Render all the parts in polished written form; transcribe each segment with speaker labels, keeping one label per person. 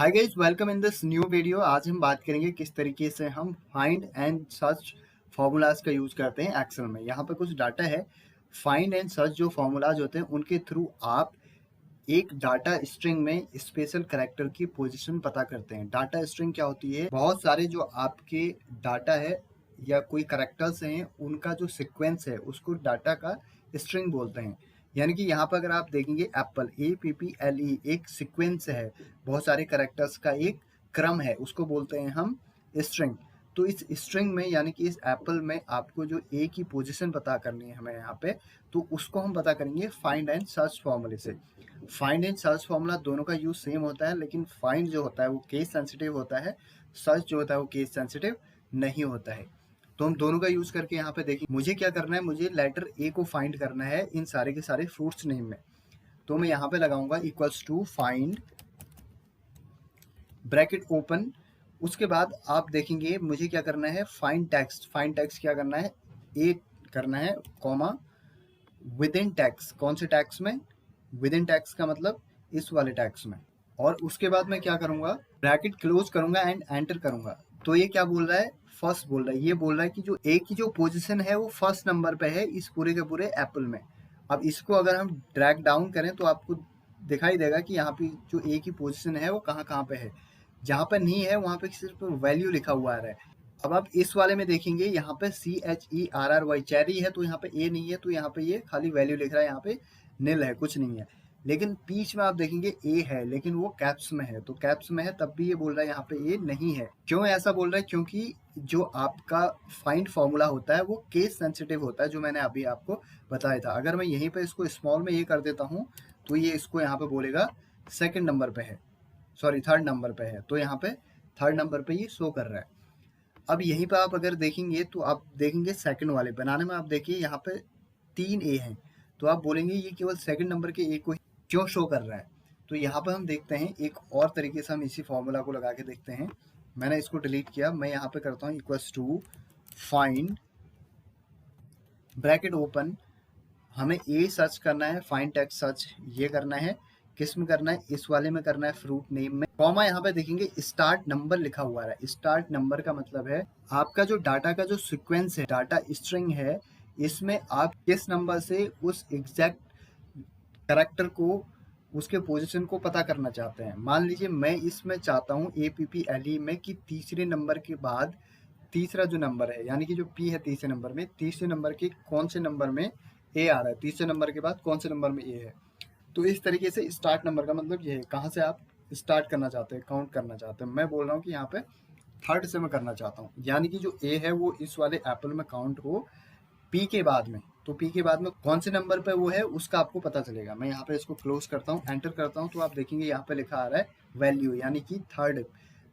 Speaker 1: Hi guys, welcome in this new video. आज हम बात करेंगे किस तरीके से हम फाइंड एंड सर्च फार्मूलाज का यूज़ करते हैं एक्सेल में। यहाँ पे कुछ डाटा है। फाइंड एंड सर्च जो फार्मूलाज होते हैं उनके थ्रू आप एक डाटा स्ट्रिंग में स्पेशल कैरेक्टर की पोजीशन पता करते हैं। डाटा स्ट्रिंग क्या होती है? बहुत सारे जो आपके डाटा है या कोई कैरेक्टर्स हैं उनका जो सीक्वेंस है उसको डाटा का स्ट्रिंग बोलते हैं। यानी कि यहाँ पर अगर आप देखेंगे एप्पल APPLE एक सीक्वेंस है, बहुत सारे कैरेक्टर्स का एक क्रम है, उसको बोलते हैं हम स्ट्रिंग। तो इस स्ट्रिंग में यानी कि इस एप्पल में आपको जो ए की पोजीशन पता करनी है हमें यहाँ पे, तो उसको हम पता करेंगे फाइंड एंड सर्च फॉर्मूले से। फाइंड एंड सर्च फॉर्मूला दोनों का यूज सेम होता है, लेकिन फाइंड जो होता है वो केस सेंसिटिव होता है, सर्च जो होता है वो केस सेंसिटिव नहीं होता है। तो हम दोनों का यूज करके यहाँ पे देखिए मुझे क्या करना है, मुझे लेटर ए को फाइंड करना है इन सारे के सारे फ्रूट्स नेम में। तो मैं यहाँ पे लगाऊंगा equals to find, bracket open. उसके बाद आप देखेंगे मुझे क्या करना है, फाइंड टेक्स्ट। फाइंड टेक्स्ट क्या करना है, ए करना है कॉमा विद इन टैक्स। कौन से टैक्स में? विद इन टैक्स का मतलब इस वाले टैक्स में। और उसके बाद मैं क्या करूंगा, ब्रैकेट क्लोज करूंगा एंड एंटर करूंगा। तो ये क्या बोल रहा है, फर्स्ट बोल रहा है। ये बोल रहा है कि जो ए की जो पोजीशन है वो फर्स्ट नंबर पे है इस पूरे के पूरे एप्पल में। अब इसको अगर हम ड्रैग डाउन करें तो आपको दिखाई देगा कि यहाँ पे जो ए की पोजीशन है वो कहाँ कहाँ पे है। जहाँ पे नहीं है वहाँ पे सिर्फ वैल्यू लिखा हुआ आ रहा है। अब आप इस वाले में देखेंगे यहाँ पे CHERRY चेरी है, तो यहाँ पे ए नहीं है, तो यहाँ पे ये खाली वैल्यू लिख रहा है, यहाँ पे नील है, कुछ नहीं है। लेकिन बीच में आप देखेंगे ए है, लेकिन वो कैप्स में है। तो कैप्स में है तब भी ये बोल रहा है यहाँ पे ए नहीं है। क्यों ऐसा बोल रहा है? क्योंकि जो आपका फाइंड फॉर्मूला होता है वो केस सेंसिटिव होता है, जो मैंने अभी आपको बताया था। अगर मैं यहीं पे इसको स्मॉल में ये कर देता हूँ तो ये इसको यहाँ पे बोलेगा सेकंड नंबर पे है, सॉरी थर्ड नंबर पे है। तो यहाँ पे थर्ड नंबर पे ये शो कर रहा है। अब यहीं पर आप अगर देखेंगे तो आप देखेंगे सेकंड वाले बनाने में, आप देखिए यहाँ पे 3 ए हैं, तो आप बोलेंगे ये केवल सेकंड नंबर के ए को ही क्यों शो कर रहा है। तो यहाँ पर हम देखते हैं एक और तरीके से हम इसी फॉर्मूला को लगा के देखते हैं। मैंने इसको डिलीट किया, मैं यहाँ पे करता हूँ equals to find, bracket open. हमें ए सर्च करना है, फाइंड टेक्स्ट सर्च ये करना है। किस में करना है? इस वाले में करना है, फ्रूट नेम में। कॉमा यहाँ पे देखेंगे स्टार्ट नंबर लिखा हुआ है। स्टार्ट नंबर का मतलब है आपका जो डाटा का जो सीक्वेंस है, डाटा स्ट्रिंग है, इसमें आप किस नंबर से उस एग्जैक्ट कैरेक्टर को, उसके पोजीशन को पता करना चाहते हैं। मान लीजिए मैं इसमें चाहता हूँ APPLE में कि तीसरे नंबर के बाद तीसरा जो नंबर है, यानी कि जो P है तीसरे नंबर में, तीसरे नंबर के कौन से नंबर में A आ रहा है, तीसरे नंबर के बाद कौन से नंबर में A है। तो इस तरीके से स्टार्ट नंबर का मतलब ये है, कहाँ से आप स्टार्ट करना चाहते हैं, काउंट करना चाहते हैं। मैं बोल रहा हूँ कि यहाँ पे थर्ड से मैं करना चाहता हूँ, यानी कि जो ए है वो इस वाले एप्पल में काउंट हो पी के बाद में। तो पी के बाद में कौन से नंबर पे वो है उसका आपको पता चलेगा। मैं यहाँ पे इसको क्लोज करता हूँ, एंटर करता हूँ, तो आप देखेंगे यहाँ पे लिखा आ रहा है वैल्यू, यानी कि थर्ड।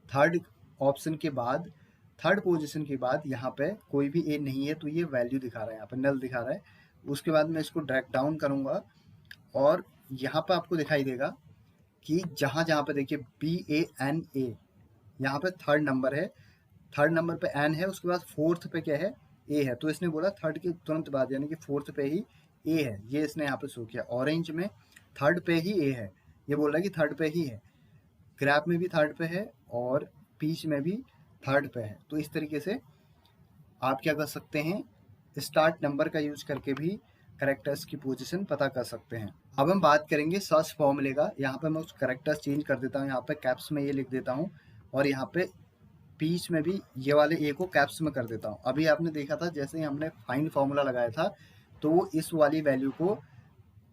Speaker 1: थर्ड ऑप्शन के बाद, थर्ड पोजीशन के बाद यहाँ पे कोई भी ए नहीं है, तो ये वैल्यू दिखा रहा है, यहाँ पे नल दिखा रहा है। उसके बाद मैं इसको ड्रैग डाउन करूँगा और यहाँ पे आपको दिखाई देगा कि जहाँ जहाँ पे देखिए BANA, यहाँ पे थर्ड नंबर है, थर्ड नंबर पे एन है, उसके बाद फोर्थ पे क्या है, ए है। तो इसने बोला थर्ड के तुरंत बाद, यानी कि फोर्थ पे ही ए है, ये इसने यहाँ पे शो किया। ऑरेंज में थर्ड पे ही ए है, ये बोल रहा है कि थर्ड पे ही है। ग्रैप में भी थर्ड पे है और पीच में भी थर्ड पे है। तो इस तरीके से आप क्या कर सकते हैं, स्टार्ट नंबर का यूज करके भी करेक्टर्स की पोजीशन पता कर सकते हैं। अब हम बात करेंगे सर्च फॉर्मूले का। यहाँ पे मैं उस करेक्टर्स चेंज कर देता हूँ, यहाँ पे कैप्स में ये लिख देता हूँ और यहाँ पे बीच में भी ये वाले ए को कैप्स में कर देता हूँ। अभी आपने देखा था जैसे ही हमने फाइंड फॉर्मूला लगाया था तो वो इस वाली वैल्यू को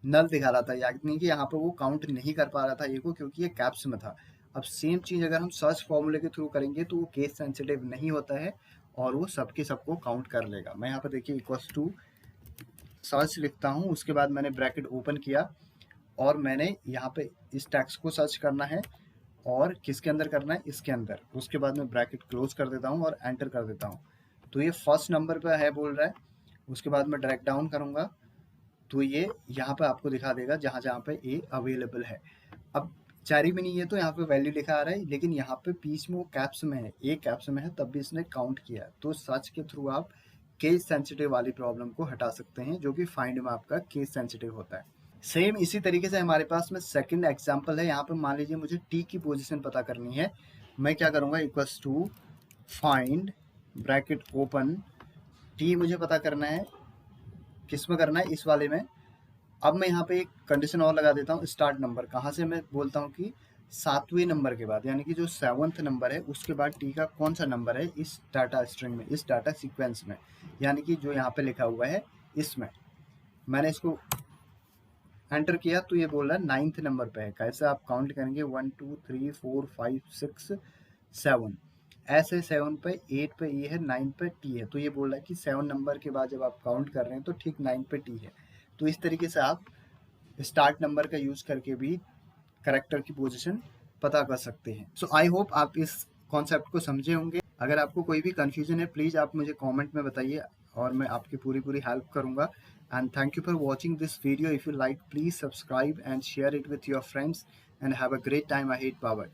Speaker 1: नल दिखा रहा था, यानी कि यहाँ पे वो काउंट नहीं कर पा रहा था ए को, क्योंकि ये कैप्स में था। अब सेम चीज़ अगर हम सर्च फॉर्मूले के थ्रू करेंगे तो वो केस सेंसिटिव नहीं होता है और वो सबके सबको काउंट कर लेगा। मैं यहाँ पे देखिए इक्वल्स टू सर्च लिखता हूँ, उसके बाद मैंने ब्रैकेट ओपन किया और मैंने यहाँ पे इस टैक्स को सर्च करना है और किसके अंदर करना है, इसके अंदर। उसके बाद मैं ब्रैकेट क्लोज कर देता हूँ और एंटर कर देता हूँ। तो ये फर्स्ट नंबर पे है बोल रहा है। उसके बाद मैं ड्रैग डाउन करूँगा तो ये यहाँ पे आपको दिखा देगा जहाँ जहाँ पे ए अवेलेबल है। अब चारी में नहीं है तो यहाँ पे वैल्यू लिखा आ रहा है, लेकिन यहाँ पे बीच में वो कैप्स में है, ए कैप्स में है, तब भी इसने काउंट किया। तो सर्च के थ्रू आप केस सेंसिटिव वाली प्रॉब्लम को हटा सकते हैं, जो कि फाइंड में आपका केस सेंसिटिव होता है। सेम इसी तरीके से हमारे पास में सेकंड एग्जांपल है। यहाँ पे मान लीजिए मुझे टी की पोजीशन पता करनी है, मैं क्या करूँगा, equals to find bracket open, T मुझे पता करना है, किस में करना है, इस वाले में। अब मैं यहाँ पे एक कंडीशन और लगा देता हूँ, स्टार्ट नंबर कहाँ से मैं बोलता हूँ कि 7वें नंबर के बाद, यानी कि जो 7th नंबर है उसके बाद टी का कौन सा नंबर है इस डाटा स्ट्रिंग में, इस डाटा सीक्वेंस में, यानी कि जो यहाँ पे लिखा हुआ है इसमें। मैंने इसको एंटर किया तो ये बोल रहा है 9th नंबर पे है। कैसे आप काउंट करेंगे, 1 2 3 4 5 6 7, ऐसे 7 पे, 8 पे ये है, 9 पे टी है। तो ये बोल रहा है कि 7 नंबर के बाद जब आप काउंट कर रहे हैं तो ठीक 9 पे टी है। तो इस तरीके से आप स्टार्ट नंबर का यूज करके भी करेक्टर की पोजीशन पता कर सकते हैं। सो आई होप आप इस कॉन्सेप्ट को समझे होंगे। अगर आपको कोई भी कंफ्यूजन है प्लीज आप मुझे कमेंट में बताइए और मैं आपकी पूरी हेल्प करूंगा। And thank you for watching this video. If you like please subscribe and share it with your friends and have a great time ahead. Bye bye.